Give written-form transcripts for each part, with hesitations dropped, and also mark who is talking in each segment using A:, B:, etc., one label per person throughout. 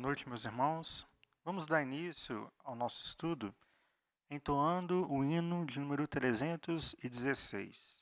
A: noite, meus irmãos. Vamos dar início ao nosso estudo entoando o hino de número 316.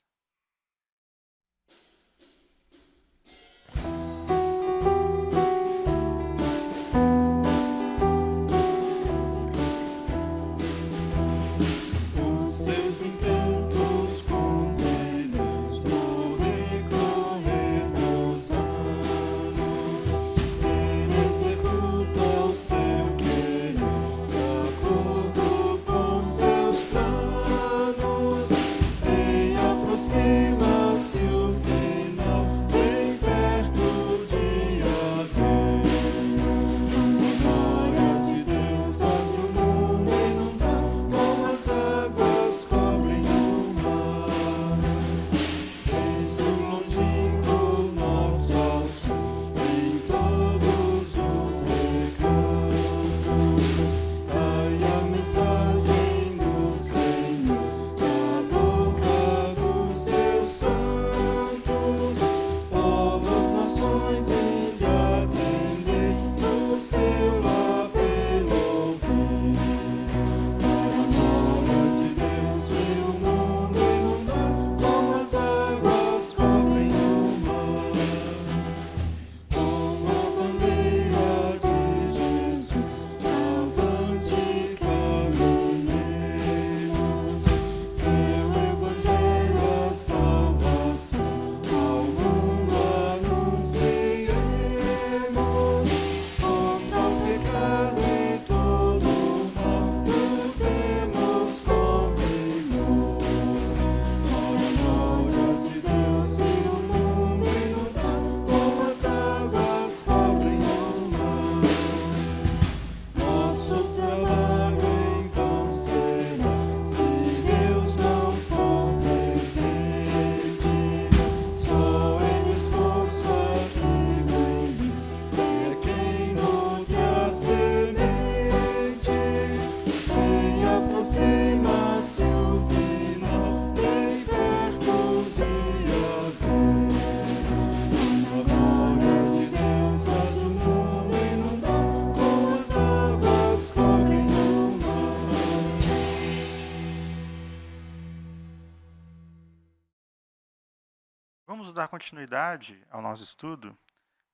A: Vamos dar continuidade ao nosso estudo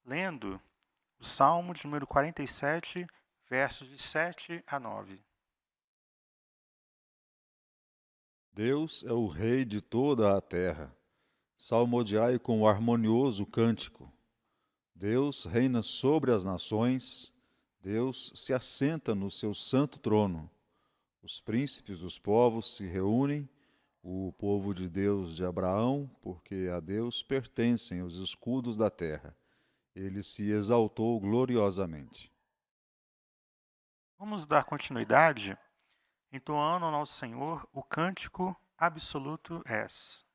A: lendo o Salmo de número 47, versos de 7 a 9.
B: Deus é o Rei de toda a terra. Salmodiai com harmonioso cântico. Deus reina sobre as nações. Deus se assenta no seu santo trono. Os príncipes dos povos se reúnem, o povo de Deus de Abraão, porque a Deus pertencem os escudos da terra. Ele se exaltou gloriosamente.
A: Vamos dar continuidade entoando ao nosso Senhor o cântico Absoluto És.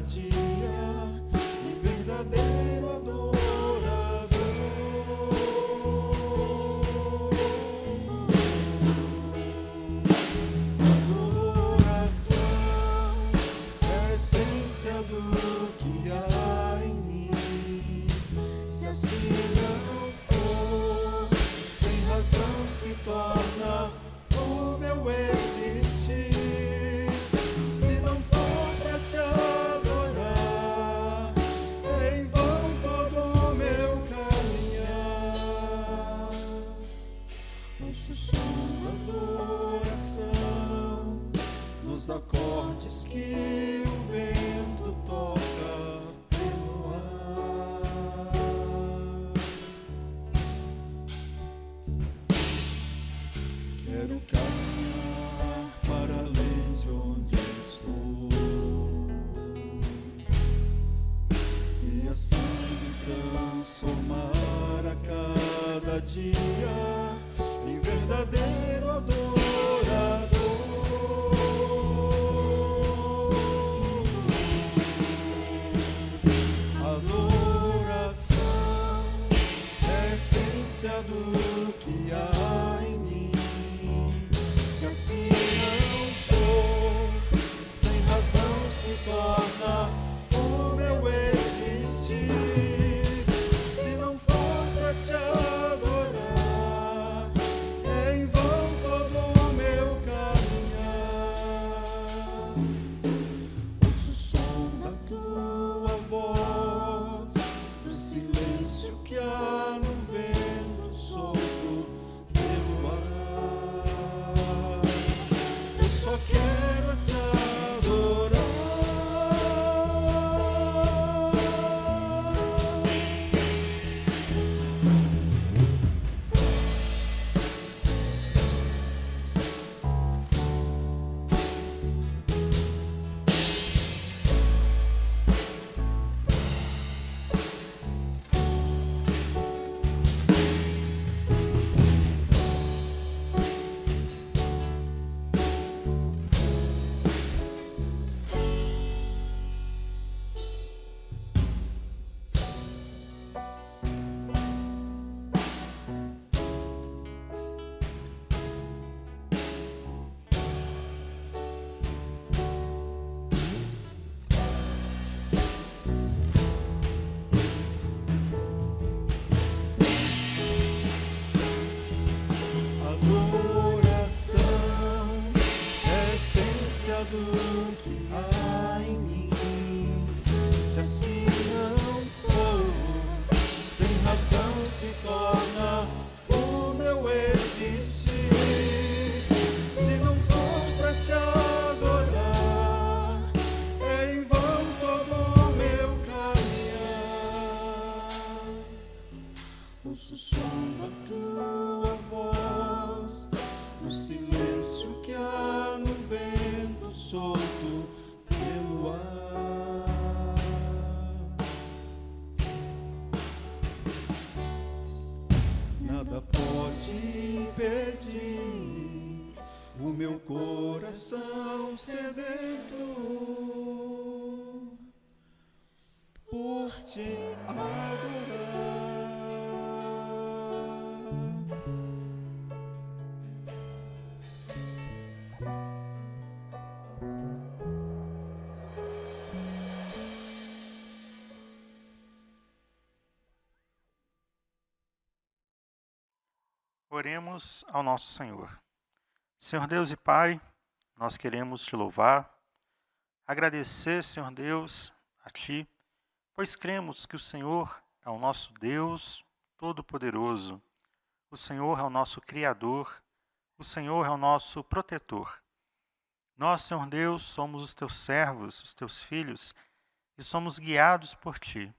C: dia e verdadeiro adorador. Adoração é a essência do que há em mim. Se assim não for, sem razão se torna o meu existir. Se não for pra te adorar, é em vão todo o meu caminhar. Ouço o som da adoração nos acordes que o vento toca pelo ar. Quero caminhar para além de onde estou e assim me transformar a cada dia em verdadeiro adorador. Adoração é a essência do que há em mim. Se assim não for, sem razão se torna o meu existir. Se não for pra te adorar, é em vão todo o meu caminhar. Ouço o som da tua voz, no silêncio que há no vento solto pelo ar. Eu só quero te adorar. Adoração é a essência do que há em mim. Se assim não for, sem razão se torna o meu existir. Se não for pra te adorar, é em vão todo o meu caminhar. Ouço o som da tua voz, no silêncio que há no vento solto pelo ar. Nada pode impedir o meu coração sedento por te adorar.
A: Oremos ao nosso Senhor. Senhor Deus e Pai, nós queremos te louvar, agradecer, Senhor Deus, a Ti, pois cremos que o Senhor é o nosso Deus Todo-Poderoso, o Senhor é o nosso Criador, o Senhor é o nosso protetor. Nós, Senhor Deus, somos os Teus servos, os Teus filhos, e somos guiados por Ti.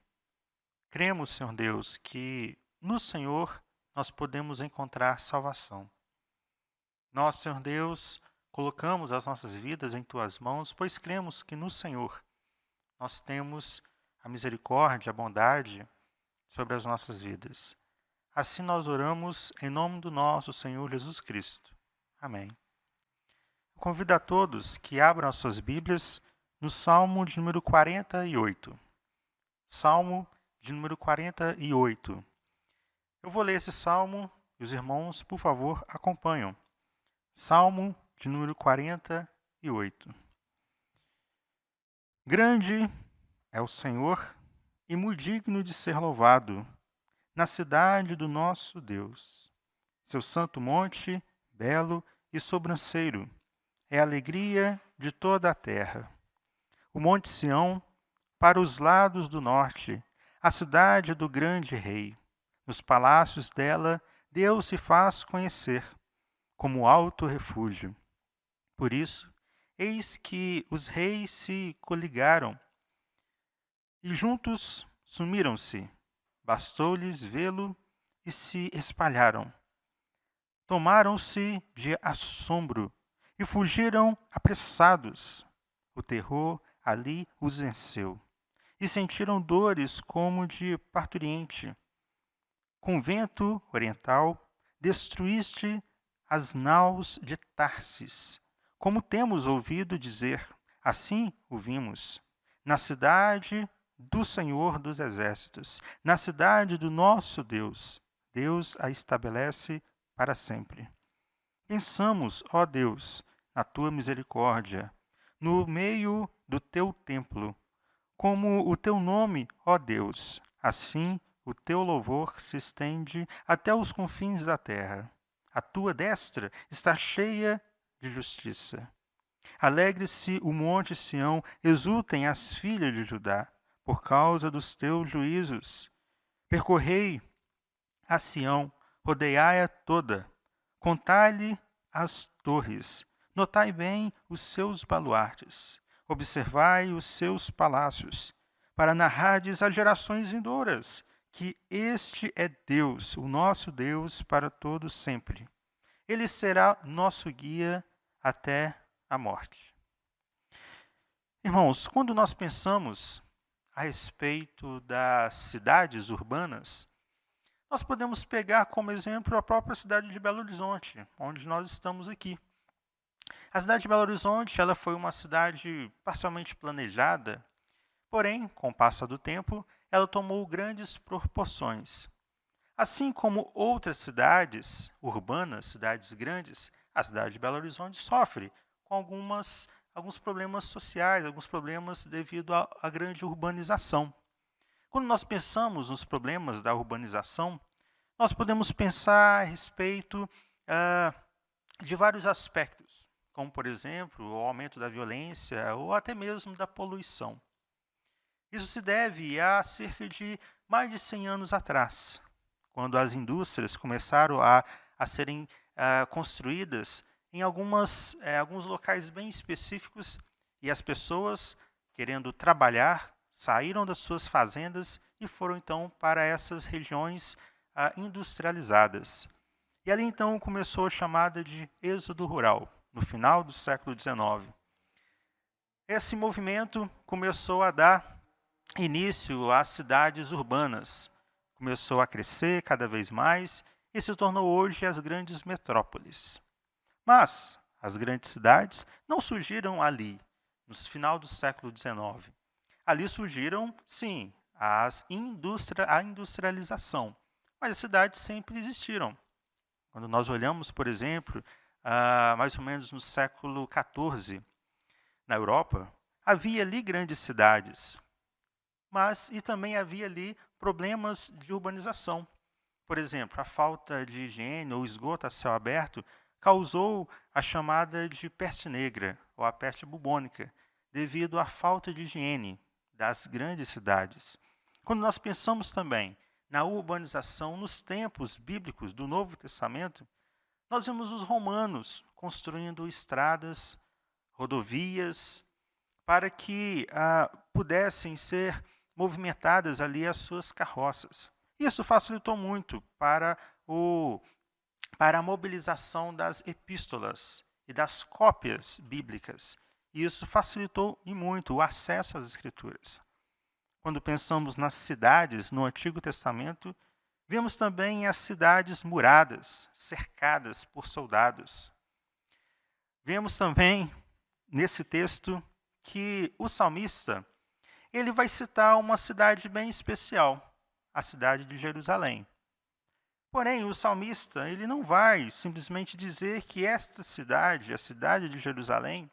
A: Cremos, Senhor Deus, que no Senhor nós podemos encontrar salvação. Nós, Senhor Deus, colocamos as nossas vidas em Tuas mãos, pois cremos que no Senhor nós temos a misericórdia, a bondade sobre as nossas vidas. Assim nós oramos em nome do nosso Senhor Jesus Cristo. Amém. Eu convido a todos que abram as suas Bíblias no Salmo de número 48. Salmo de número 48. Eu vou ler esse salmo e os irmãos, por favor, acompanham. Salmo de número 48. Grande é o Senhor e muito digno de ser louvado na cidade do nosso Deus. Seu santo monte, belo e sobranceiro, é a alegria de toda a terra. O monte Sião, para os lados do norte, a cidade do grande rei. Nos palácios dela, Deus se faz conhecer como alto refúgio. Por isso, eis que os reis se coligaram e juntos sumiram-se. Bastou-lhes vê-lo e se espalharam. Tomaram-se de assombro e fugiram apressados. O terror ali os venceu e sentiram dores como de parturiente. Com vento oriental, destruíste as naus de Tarsis. Como temos ouvido dizer, assim o vimos. Na cidade do Senhor dos Exércitos, na cidade do nosso Deus, Deus a estabelece para sempre. Pensamos, ó Deus, na tua misericórdia, no meio do teu templo, como o teu nome, ó Deus, assim o teu louvor se estende até os confins da terra. A tua destra está cheia de justiça. Alegre-se o monte Sião, exultem as filhas de Judá, por causa dos teus juízos. Percorrei a Sião, rodeai-a toda, contai-lhe as torres, notai bem os seus baluartes, observai os seus palácios, para narrardes às gerações vindouras, que este é Deus, o nosso Deus, para todo sempre. Ele será nosso guia até a morte. Irmãos, quando nós pensamos a respeito das cidades urbanas, nós podemos pegar como exemplo a própria cidade de Belo Horizonte, onde nós estamos aqui. A cidade de Belo Horizonte ela foi uma cidade parcialmente planejada, porém, com o passar do tempo, ela tomou grandes proporções. Assim como outras cidades urbanas, cidades grandes, a cidade de Belo Horizonte sofre com alguns problemas sociais, alguns problemas devido à grande urbanização. Quando nós pensamos nos problemas da urbanização, nós podemos pensar a respeito de vários aspectos, como, por exemplo, o aumento da violência ou até mesmo da poluição. Isso se deve a cerca de mais de 100 anos atrás, quando as indústrias começaram a serem construídas em alguns locais bem específicos e as pessoas, querendo trabalhar, saíram das suas fazendas e foram então para essas regiões industrializadas. E ali então começou a chamada de êxodo rural, no final do século XIX. Esse movimento começou a dar início às cidades urbanas, começou a crescer cada vez mais e se tornou hoje as grandes metrópoles. Mas as grandes cidades não surgiram ali, no final do século XIX. Ali surgiram, sim, a industrialização, mas as cidades sempre existiram. Quando nós olhamos, por exemplo, mais ou menos no século XIV, na Europa, havia ali grandes cidades, mas e também havia ali problemas de urbanização. Por exemplo, a falta de higiene ou esgoto a céu aberto causou a chamada de peste negra, ou a peste bubônica, devido à falta de higiene das grandes cidades. Quando nós pensamos também na urbanização nos tempos bíblicos do Novo Testamento, nós vemos os romanos construindo estradas, rodovias, para que pudessem ser movimentadas ali as suas carroças. Isso facilitou muito para a mobilização das epístolas e das cópias bíblicas. Isso facilitou e muito o acesso às Escrituras. Quando pensamos nas cidades no Antigo Testamento, vemos também as cidades muradas, cercadas por soldados. Vemos também, nesse texto, que o salmista ele vai citar uma cidade bem especial, a cidade de Jerusalém. Porém, o salmista ele não vai simplesmente dizer que esta cidade, a cidade de Jerusalém,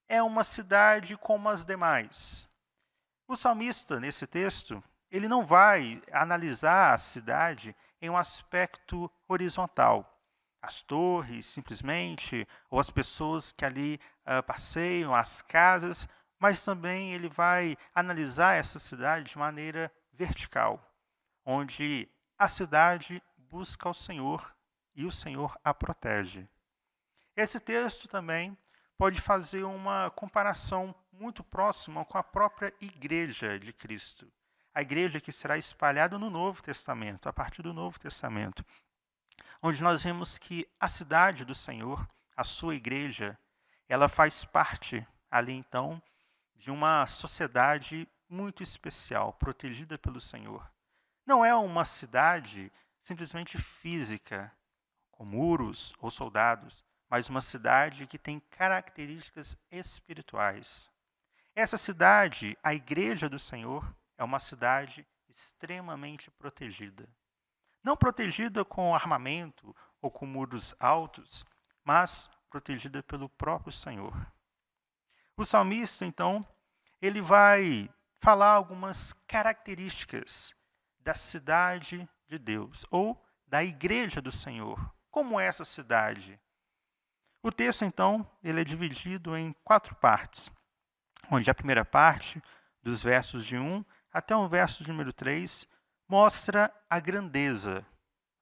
A: é uma cidade como as demais. O salmista, nesse texto, ele não vai analisar a cidade em um aspecto horizontal. As torres, simplesmente, ou as pessoas que ali passeiam, as casas, mas também ele vai analisar essa cidade de maneira vertical, onde a cidade busca o Senhor e o Senhor a protege. Esse texto também pode fazer uma comparação muito próxima com a própria igreja de Cristo. A igreja que será espalhada no Novo Testamento, a partir do Novo Testamento, onde nós vemos que a cidade do Senhor, a sua igreja, ela faz parte ali então de uma sociedade muito especial, protegida pelo Senhor. Não é uma cidade simplesmente física, com muros ou soldados, mas uma cidade que tem características espirituais. Essa cidade, a igreja do Senhor, é uma cidade extremamente protegida. Não protegida com armamento ou com muros altos, mas protegida pelo próprio Senhor. O salmista, então, ele vai falar algumas características da cidade de Deus, ou da igreja do Senhor. Como é essa cidade? O texto, então, ele é dividido em 4 partes, onde a primeira parte, dos versos de 1 até o verso de número 3, mostra a grandeza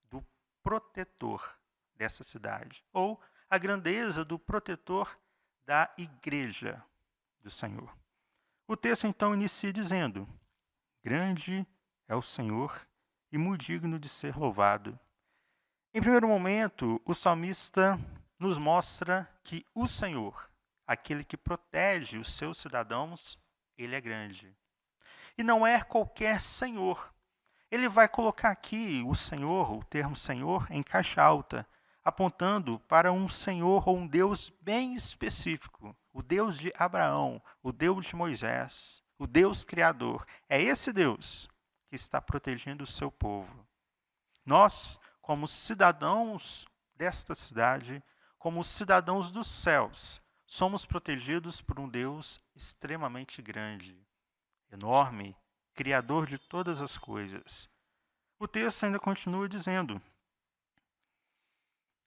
A: do protetor dessa cidade, ou a grandeza do protetor da igreja do Senhor. O texto, então, inicia dizendo: grande é o Senhor e muito digno de ser louvado. Em primeiro momento, o salmista nos mostra que o Senhor, aquele que protege os seus cidadãos, ele é grande. E não é qualquer Senhor. Ele vai colocar aqui o Senhor, o termo Senhor, em caixa alta, apontando para um Senhor ou um Deus bem específico. O Deus de Abraão, o Deus de Moisés, o Deus Criador. É esse Deus que está protegendo o seu povo. Nós, como cidadãos desta cidade, como cidadãos dos céus, somos protegidos por um Deus extremamente grande, enorme, Criador de todas as coisas. O texto ainda continua dizendo,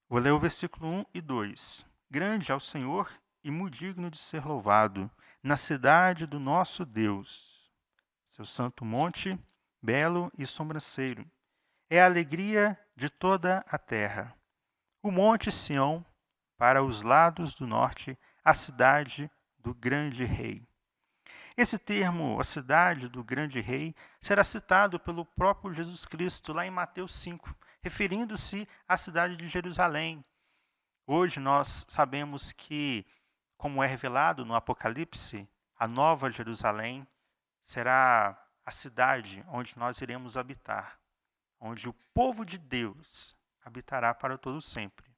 A: vou ler o versículo 1 e 2. Grande é o Senhor e muito digno de ser louvado, na cidade do nosso Deus, seu santo monte, belo e sobranceiro. É a alegria de toda a terra. O monte Sião, para os lados do norte, a cidade do grande rei. Esse termo, a cidade do grande rei, será citado pelo próprio Jesus Cristo lá em Mateus 5, referindo-se à cidade de Jerusalém. Hoje nós sabemos que, como é revelado no Apocalipse, a nova Jerusalém será a cidade onde nós iremos habitar, onde o povo de Deus habitará para todo sempre.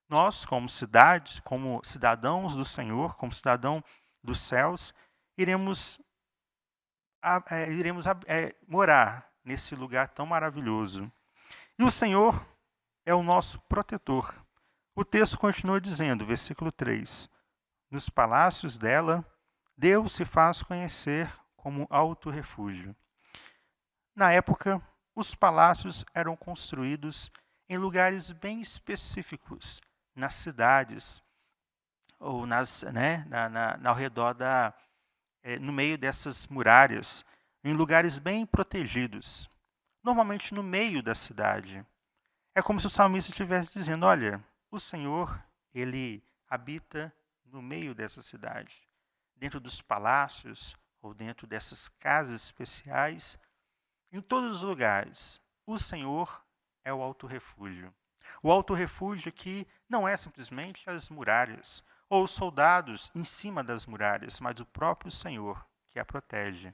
A: Nós, como cidade, como cidadãos do Senhor, como cidadão dos céus, iremos morar nesse lugar tão maravilhoso. E o Senhor é o nosso protetor. O texto continua dizendo, versículo 3, nos palácios dela, Deus se faz conhecer como alto refúgio. Na época, os palácios eram construídos em lugares bem específicos, nas cidades, ou ao redor no meio dessas muralhas, em lugares bem protegidos, normalmente no meio da cidade. É como se o salmista estivesse dizendo, olha, o Senhor, ele habita no meio dessa cidade, dentro dos palácios ou dentro dessas casas especiais, em todos os lugares. O Senhor é o alto refúgio. O alto refúgio aqui não é simplesmente as muralhas ou os soldados em cima das muralhas, mas o próprio Senhor que a protege.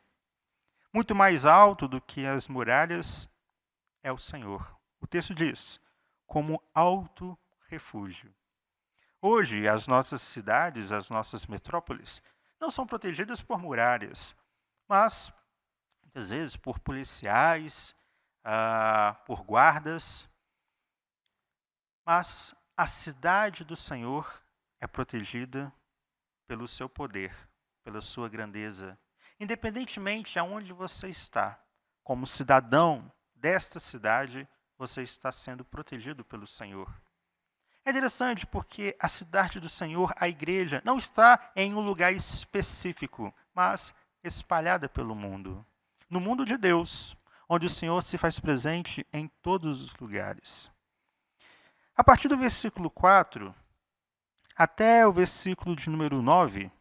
A: Muito mais alto do que as muralhas é o Senhor. O texto diz, como alto refúgio. Hoje, as nossas cidades, as nossas metrópoles, não são protegidas por muralhas, mas muitas vezes por policiais, por guardas. Mas a cidade do Senhor é protegida pelo seu poder, pela sua grandeza. Independentemente de onde você está, como cidadão desta cidade, você está sendo protegido pelo Senhor. É interessante porque a cidade do Senhor, a igreja, não está em um lugar específico, mas espalhada pelo mundo. No mundo de Deus, onde o Senhor se faz presente em todos os lugares. A partir do versículo 4 até o versículo de número 9,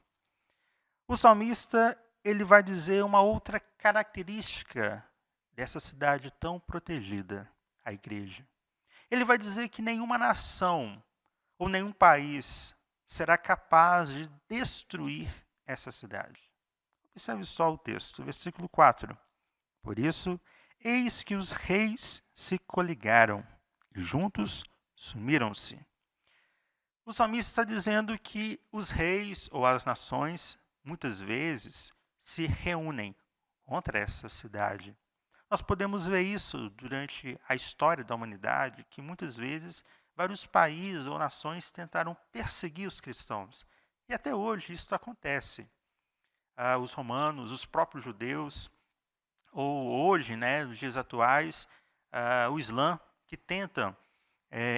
A: o salmista ele vai dizer uma outra característica dessa cidade tão protegida, a igreja. Ele vai dizer que nenhuma nação ou nenhum país será capaz de destruir essa cidade. Observe só o texto, versículo 4. Por isso, eis que os reis se coligaram e juntos sumiram-se. O salmista está dizendo que os reis ou as nações, muitas vezes, se reúnem contra essa cidade. Nós podemos ver isso durante a história da humanidade, que muitas vezes vários países ou nações tentaram perseguir os cristãos. E até hoje isso acontece. Os romanos, os próprios judeus, ou hoje, nos dias atuais, o Islã, que tentam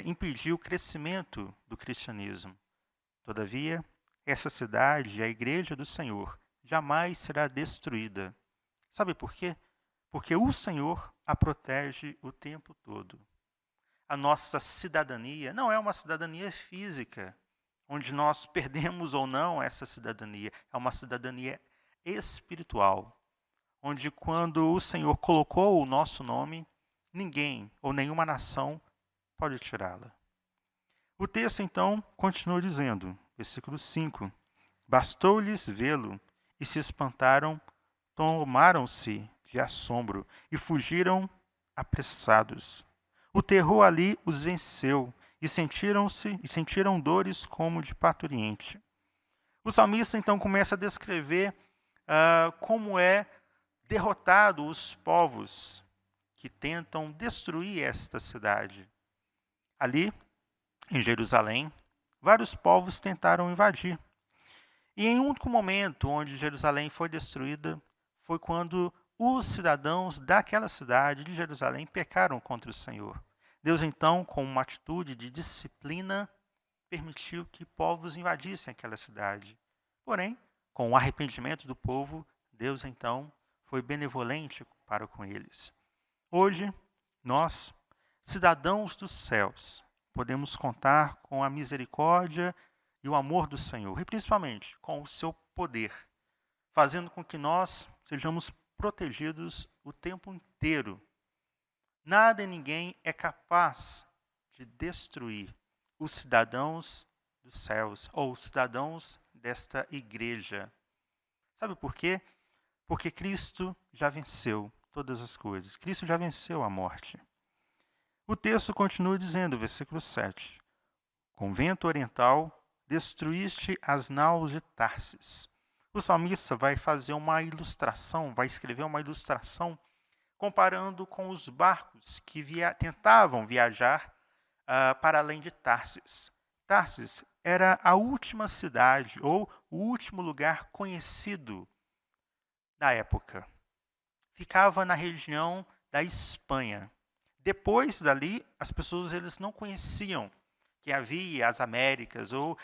A: impedir o crescimento do cristianismo. Todavia, essa cidade, a igreja do Senhor, jamais será destruída. Sabe por quê? Porque o Senhor a protege o tempo todo. A nossa cidadania não é uma cidadania física, onde nós perdemos ou não essa cidadania. É uma cidadania espiritual, onde quando o Senhor colocou o nosso nome, ninguém ou nenhuma nação pode tirá-la. O texto, então, continua dizendo, versículo 5, bastou-lhes vê-lo e se espantaram, tomaram-se de assombro e fugiram apressados. O terror ali os venceu e sentiram dores como de parturiente. O salmista, então, começa a descrever como é derrotado os povos que tentam destruir esta cidade. Ali, em Jerusalém, vários povos tentaram invadir. E em um único momento onde Jerusalém foi destruída, foi quando os cidadãos daquela cidade de Jerusalém pecaram contra o Senhor. Deus, então, com uma atitude de disciplina, permitiu que povos invadissem aquela cidade. Porém, com o arrependimento do povo, Deus, então, foi benevolente para com eles. Hoje, nós, cidadãos dos céus, podemos contar com a misericórdia e o amor do Senhor, e principalmente com o seu poder, fazendo com que nós sejamos protegidos o tempo inteiro. Nada e ninguém é capaz de destruir os cidadãos dos céus, ou os cidadãos desta igreja. Sabe por quê? Porque Cristo já venceu todas as coisas. Cristo já venceu a morte. O texto continua dizendo, versículo 7. Com vento oriental, destruíste as naus de Tarsis. O salmista vai fazer uma ilustração, vai escrever uma ilustração comparando com os barcos que tentavam viajar para além de Tarsis. Tarsis era a última cidade ou o último lugar conhecido da época. Ficava na região da Espanha. Depois dali, as pessoas eles não conheciam que havia as Américas ou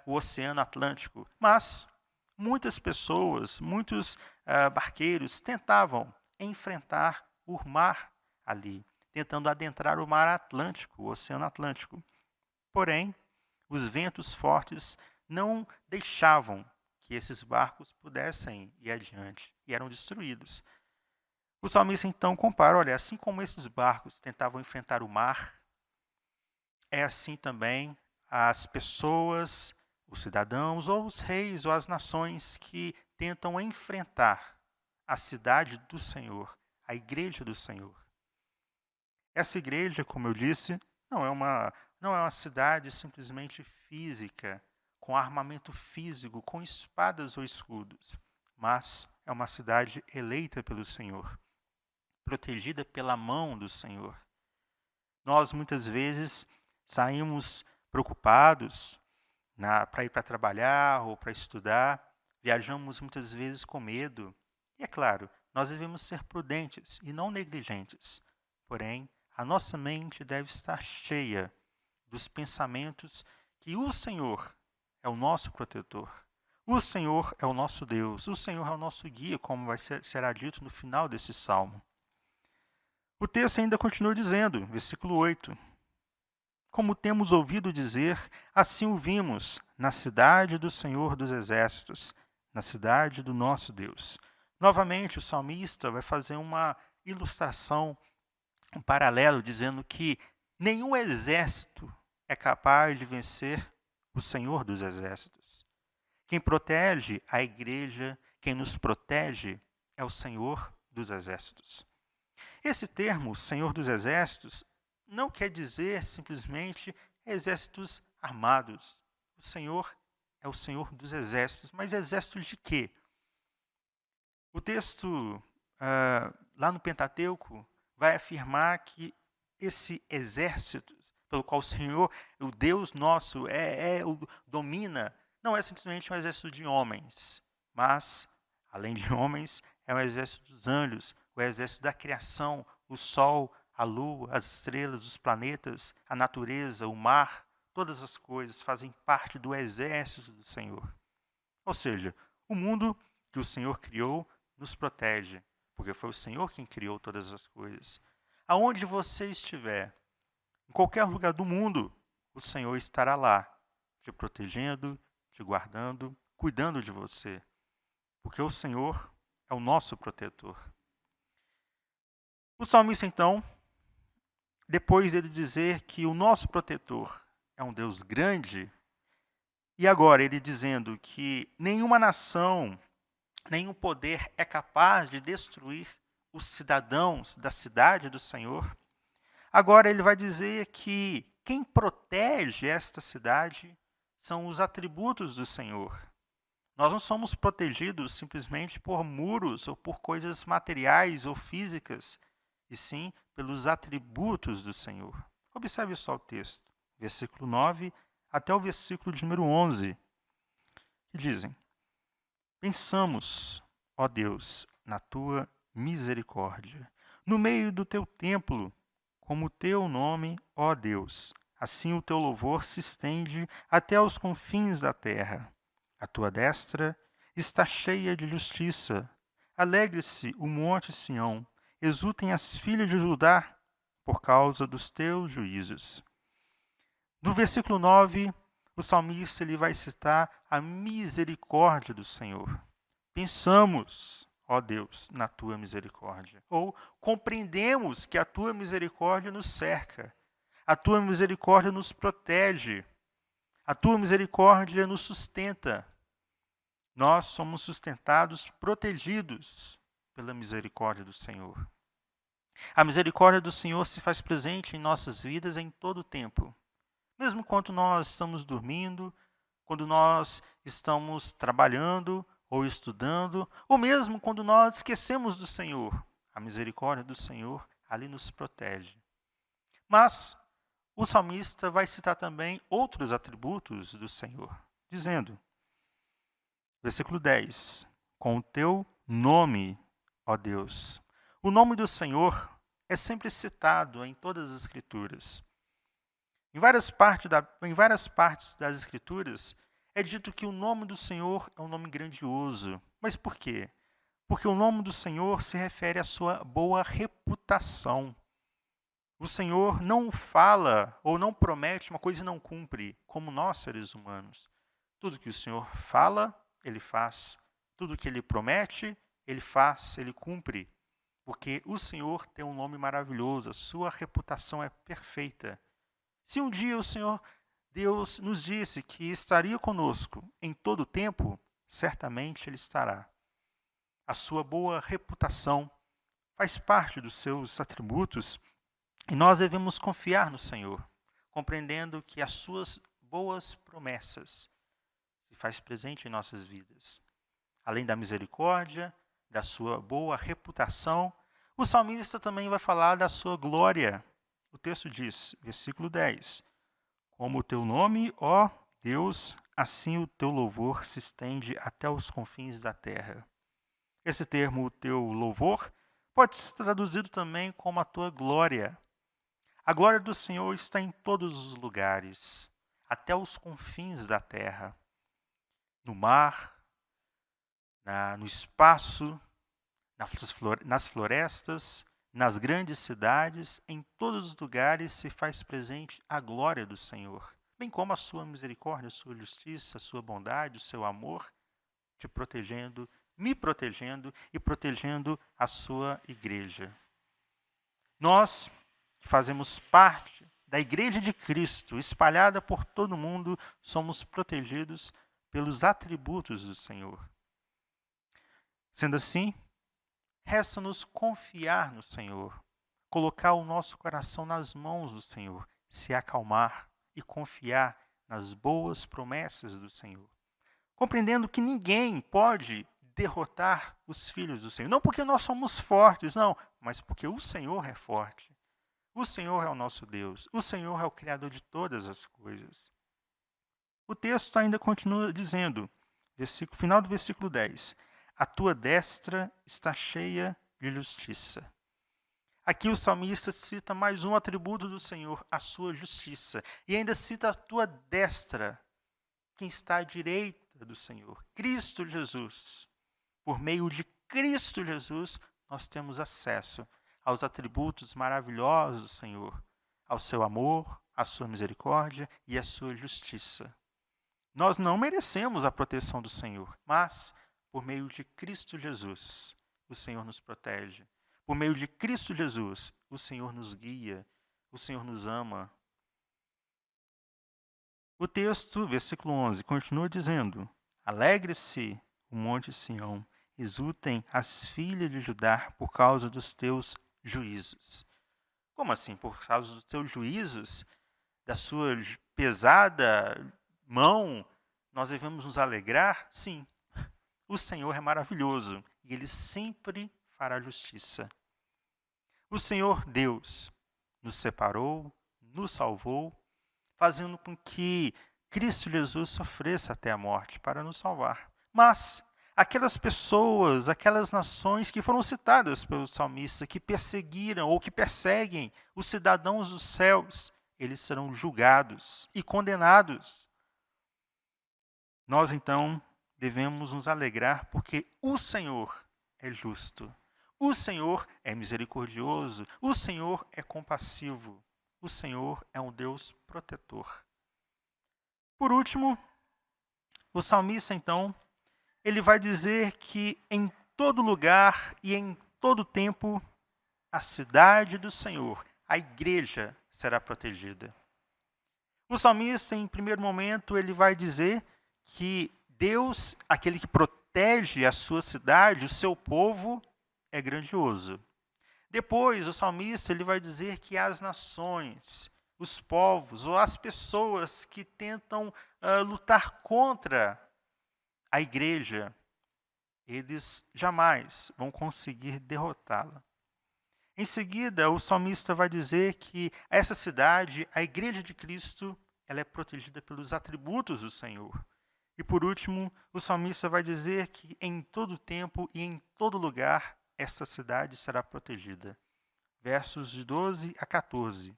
A: o Oceano Atlântico, mas muitas pessoas, muitos barqueiros tentavam enfrentar o mar ali, tentando adentrar o mar Atlântico, o Oceano Atlântico. Porém, os ventos fortes não deixavam que esses barcos pudessem ir adiante e eram destruídos. O salmista então compara, olha, assim como esses barcos tentavam enfrentar o mar, é assim também as pessoas, os cidadãos ou os reis ou as nações que tentam enfrentar a cidade do Senhor, a igreja do Senhor. Essa igreja, como eu disse, não é uma cidade simplesmente física, com armamento físico, com espadas ou escudos, mas é uma cidade eleita pelo Senhor, protegida pela mão do Senhor. Nós muitas vezes saímos preocupados para ir para trabalhar ou para estudar, viajamos muitas vezes com medo. E é claro, nós devemos ser prudentes e não negligentes. Porém, a nossa mente deve estar cheia dos pensamentos que o Senhor é o nosso protetor. O Senhor é o nosso Deus. O Senhor é o nosso guia, como será dito no final desse salmo. O texto ainda continua dizendo, versículo 8. Como temos ouvido dizer, assim o vimos na cidade do Senhor dos Exércitos, na cidade do nosso Deus. Novamente, o salmista vai fazer uma ilustração, um paralelo, dizendo que nenhum exército é capaz de vencer o Senhor dos Exércitos. Quem protege a igreja, quem nos protege, é o Senhor dos Exércitos. Esse termo, Senhor dos Exércitos, não quer dizer simplesmente exércitos armados. O Senhor é o Senhor dos Exércitos, mas exércitos de quê? O texto, lá no Pentateuco, vai afirmar que esse exército pelo qual o Senhor, o Deus nosso, domina, não é simplesmente um exército de homens, mas, além de homens, é um exército dos anjos, o exército da criação, o sol, a lua, as estrelas, os planetas, a natureza, o mar, todas as coisas fazem parte do exército do Senhor. Ou seja, o mundo que o Senhor criou nos protege, porque foi o Senhor quem criou todas as coisas. Aonde você estiver, em qualquer lugar do mundo, o Senhor estará lá, te protegendo, te guardando, cuidando de você, porque o Senhor é o nosso protetor. O salmista, então, depois de dizer que o nosso protetor é um Deus grande, e agora ele dizendo que nenhuma nação, nenhum poder é capaz de destruir os cidadãos da cidade do Senhor, agora ele vai dizer que quem protege esta cidade são os atributos do Senhor. Nós não somos protegidos simplesmente por muros ou por coisas materiais ou físicas, e sim pelos atributos do Senhor. Observe só o texto, versículo 9 até o versículo de número 11, que dizem: Pensamos, ó Deus, na tua misericórdia, no meio do teu templo, como o teu nome, ó Deus. Assim o teu louvor se estende até os confins da terra. A tua destra está cheia de justiça. Alegre-se o monte Sião, exultem as filhas de Judá por causa dos teus juízos. No versículo 9, o salmista ele vai citar a misericórdia do Senhor. Pensamos, ó Deus, na tua misericórdia. Ou compreendemos que a tua misericórdia nos cerca. A tua misericórdia nos protege. A tua misericórdia nos sustenta. Nós somos sustentados, protegidos pela misericórdia do Senhor. A misericórdia do Senhor se faz presente em nossas vidas em todo o tempo. Mesmo quando nós estamos dormindo, quando nós estamos trabalhando ou estudando, ou mesmo quando nós esquecemos do Senhor. A misericórdia do Senhor ali nos protege. Mas o salmista vai citar também outros atributos do Senhor, dizendo, versículo 10, com o teu nome, ó Deus. O nome do Senhor é sempre citado em todas as Escrituras. Em várias partes das Escrituras, é dito que o nome do Senhor é um nome grandioso. Mas por quê? Porque o nome do Senhor se refere à sua boa reputação. O Senhor não fala ou não promete uma coisa e não cumpre, como nós, seres humanos. Tudo que o Senhor fala, Ele faz. Tudo que Ele promete, Ele faz, Ele cumpre. Porque o Senhor tem um nome maravilhoso, a sua reputação é perfeita. Se um dia o Senhor Deus nos disse que estaria conosco em todo o tempo, certamente Ele estará. A sua boa reputação faz parte dos seus atributos e nós devemos confiar no Senhor, compreendendo que as suas boas promessas se faz presente em nossas vidas. Além da misericórdia, da sua boa reputação, o salmista também vai falar da sua glória. O texto diz, versículo 10, como o teu nome, ó Deus, assim o teu louvor se estende até os confins da terra. Esse termo, o teu louvor, pode ser traduzido também como a tua glória. A glória do Senhor está em todos os lugares, até os confins da terra. No mar, no espaço, nas florestas, nas grandes cidades, em todos os lugares se faz presente a glória do Senhor, bem como a sua misericórdia, a sua justiça, a sua bondade, o seu amor, te protegendo, me protegendo e protegendo a sua igreja. Nós, que fazemos parte da Igreja de Cristo, espalhada por todo o mundo, somos protegidos pelos atributos do Senhor. Sendo assim, resta-nos confiar no Senhor, colocar o nosso coração nas mãos do Senhor, se acalmar e confiar nas boas promessas do Senhor. Compreendendo que ninguém pode derrotar os filhos do Senhor. Não porque nós somos fortes, não, mas porque o Senhor é forte. O Senhor é o nosso Deus. O Senhor é o Criador de todas as coisas. O texto ainda continua dizendo, final do versículo 10, a tua destra está cheia de justiça. Aqui o salmista cita mais um atributo do Senhor, a sua justiça. E ainda cita a tua destra, quem está à direita do Senhor, Cristo Jesus. Por meio de Cristo Jesus, nós temos acesso aos atributos maravilhosos do Senhor, ao seu amor, à sua misericórdia e à sua justiça. Nós não merecemos a proteção do Senhor, mas por meio de Cristo Jesus, o Senhor nos protege. Por meio de Cristo Jesus, o Senhor nos guia, o Senhor nos ama. O texto, versículo 11, continua dizendo, alegre-se o monte Sião, exultem as filhas de Judá por causa dos teus juízos. Como assim? Por causa dos teus juízos, da sua pesada mão, nós devemos nos alegrar? Sim. O Senhor é maravilhoso e Ele sempre fará justiça. O Senhor Deus nos separou, nos salvou, fazendo com que Cristo Jesus sofresse até a morte para nos salvar. Mas aquelas pessoas, aquelas nações que foram citadas pelo salmista, que perseguiram ou que perseguem os cidadãos dos céus, eles serão julgados e condenados. Nós, então, devemos nos alegrar porque o Senhor é justo, o Senhor é misericordioso, o Senhor é compassivo, o Senhor é um Deus protetor. Por último, o salmista, então, ele vai dizer que em todo lugar e em todo tempo, a cidade do Senhor, a igreja, será protegida. O salmista, em primeiro momento, ele vai dizer que Deus, aquele que protege a sua cidade, o seu povo, é grandioso. Depois, o salmista ele vai dizer que as nações, os povos ou as pessoas que tentam lutar contra a igreja, eles jamais vão conseguir derrotá-la. Em seguida, o salmista vai dizer que essa cidade, a igreja de Cristo, ela é protegida pelos atributos do Senhor. E por último, o salmista vai dizer que em todo tempo e em todo lugar, essa cidade será protegida. Versos de 12 a 14.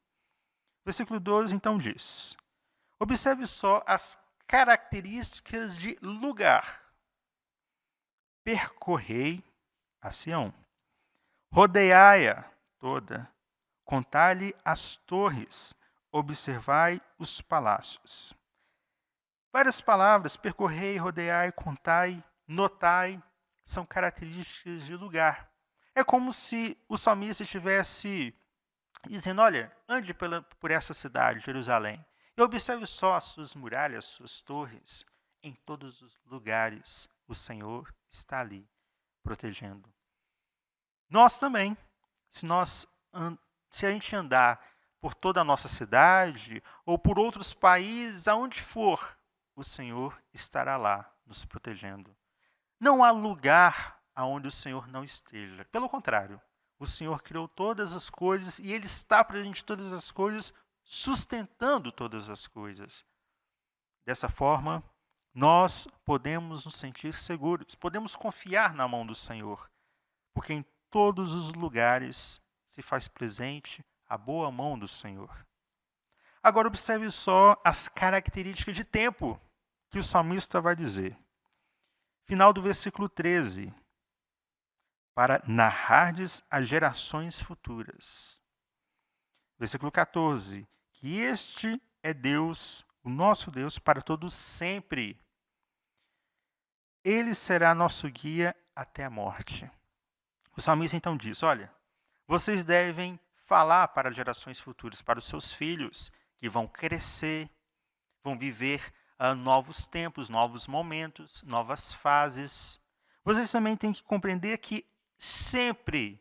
A: Versículo 12, então, diz, observe só as características de lugar. Percorrei a Sião, rodeai-a toda, contai-lhe as torres, observai os palácios. Várias palavras, percorrei, rodeai, contai, notai, são características de lugar. É como se o salmista estivesse dizendo, olha, ande por essa cidade, Jerusalém, e observe só as suas muralhas, as suas torres. Em todos os lugares, o Senhor está ali, protegendo. Nós também, se a gente andar por toda a nossa cidade, ou por outros países, aonde for, o Senhor estará lá nos protegendo. Não há lugar aonde o Senhor não esteja. Pelo contrário, o Senhor criou todas as coisas e Ele está presente em todas as coisas, sustentando todas as coisas. Dessa forma, nós podemos nos sentir seguros, podemos confiar na mão do Senhor, porque em todos os lugares se faz presente a boa mão do Senhor. Agora observe só as características de tempo que o salmista vai dizer. Final do versículo 13. Para narrardes as gerações futuras. Versículo 14. Que este é Deus, o nosso Deus, para todos sempre. Ele será nosso guia até a morte. O salmista então diz, olha, vocês devem falar para as gerações futuras, para os seus filhos, que vão crescer, vão viver novos tempos, novos momentos, novas fases. Vocês também têm que compreender que sempre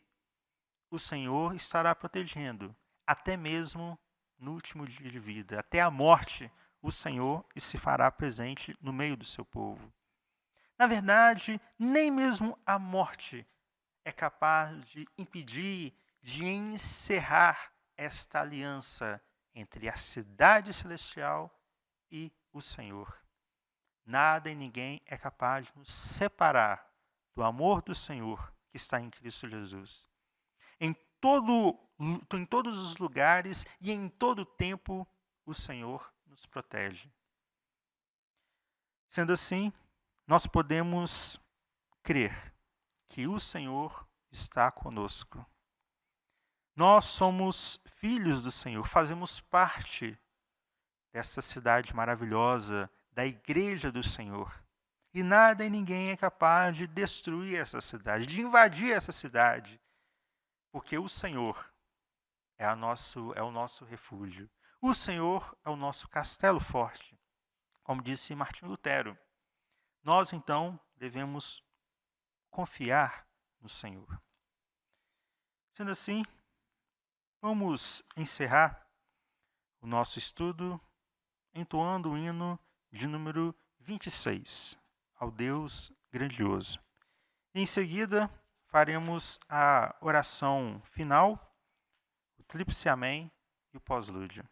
A: o Senhor estará protegendo, até mesmo no último dia de vida, até a morte, o Senhor se fará presente no meio do seu povo. Na verdade, nem mesmo a morte é capaz de impedir, de encerrar esta aliança entre a cidade celestial e o Senhor. Nada e ninguém é capaz de nos separar do amor do Senhor que está em Cristo Jesus. Em todos os lugares e em todo tempo, o Senhor nos protege. Sendo assim, nós podemos crer que o Senhor está conosco. Nós somos filhos do Senhor, fazemos parte dessa cidade maravilhosa, da igreja do Senhor. E nada e ninguém é capaz de destruir essa cidade, de invadir essa cidade, porque o Senhor é o nosso refúgio. O Senhor é o nosso castelo forte, como disse Martinho Lutero. Nós, então, devemos confiar no Senhor. Sendo assim, vamos encerrar o nosso estudo entoando o hino de número 26, ao Deus grandioso. Em seguida, faremos a oração final, o tríplice amém e o pós-lúdio.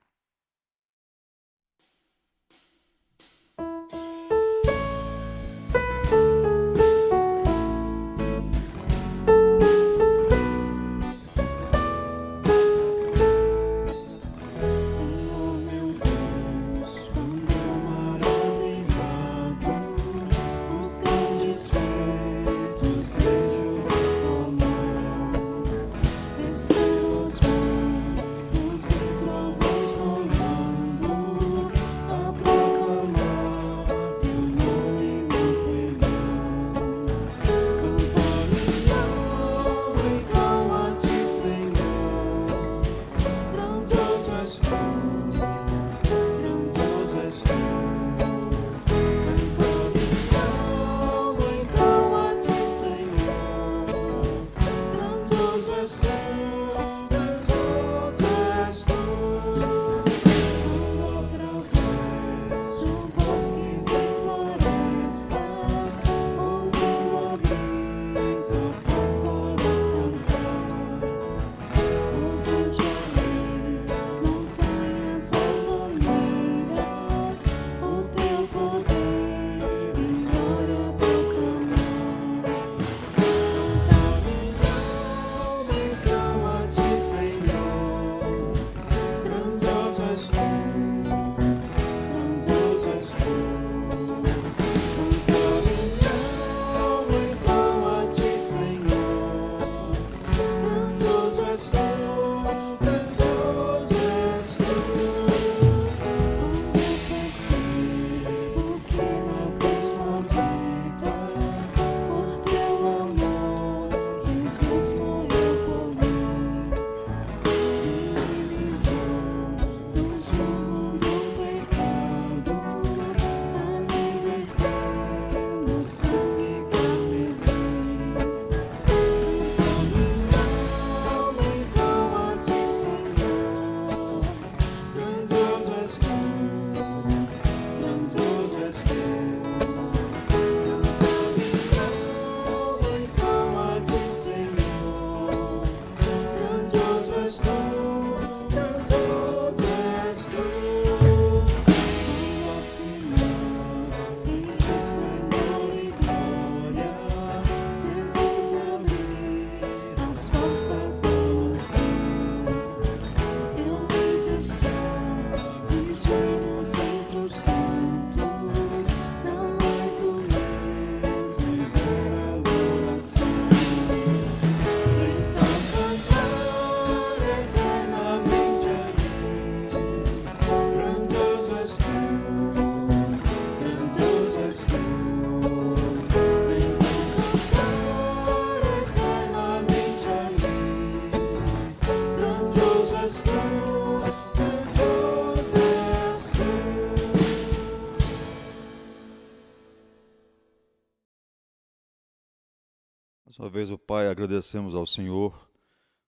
B: uma vez, ó Pai, agradecemos ao Senhor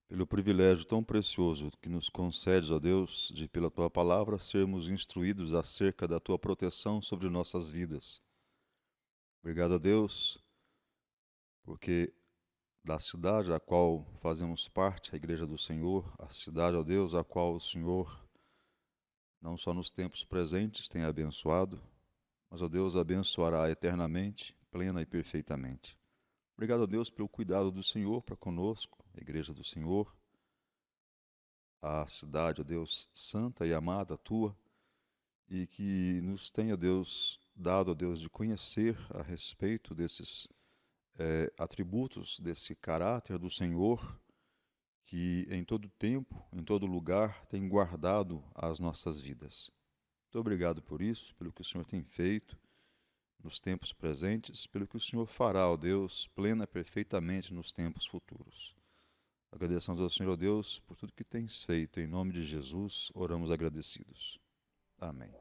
B: pelo privilégio tão precioso que nos concedes, ó Deus, de pela Tua palavra sermos instruídos acerca da Tua proteção sobre nossas vidas. Obrigado, ó Deus, porque da cidade a qual fazemos parte, a Igreja do Senhor, a cidade, ó Deus, a qual o Senhor, não só nos tempos presentes, tem abençoado, mas, ó Deus, abençoará eternamente, plena e perfeitamente. Obrigado, ó Deus, pelo cuidado do Senhor para conosco, a Igreja do Senhor, a cidade, ó Deus, santa e amada Tua, e que nos tenha, Deus, dado, ó Deus, de conhecer a respeito desses atributos, desse caráter do Senhor, que em todo tempo, em todo lugar, tem guardado as nossas vidas. Muito obrigado por isso, pelo que o Senhor tem feito nos tempos presentes, pelo que o Senhor fará, ó Deus, plena e perfeitamente nos tempos futuros. Agradecemos ao Senhor, ó Deus, por tudo que tens feito. Em nome de Jesus, oramos agradecidos. Amém.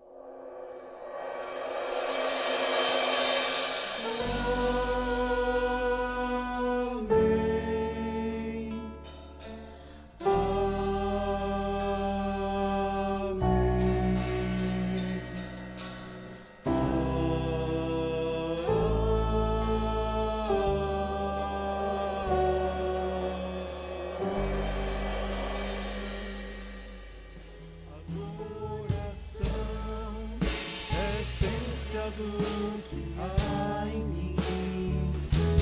C: Do que há em mim,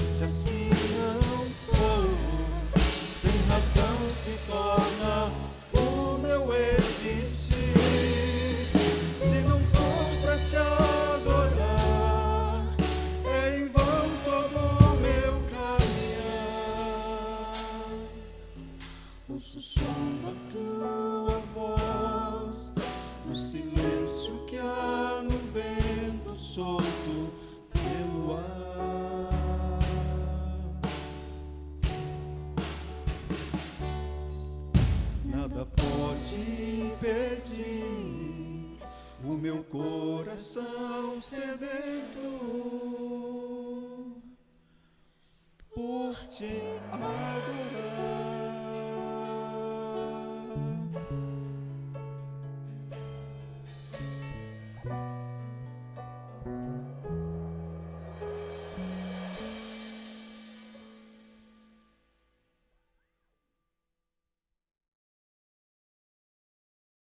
C: se assim não for, sem razão se torna o meu existir. Se não for pra te adorar, é em vão todo o meu caminhar. Ouço o som da tua voz, no silêncio que há no vento solto pelo ar. Nada pode impedir o meu coração sedento por te adorar.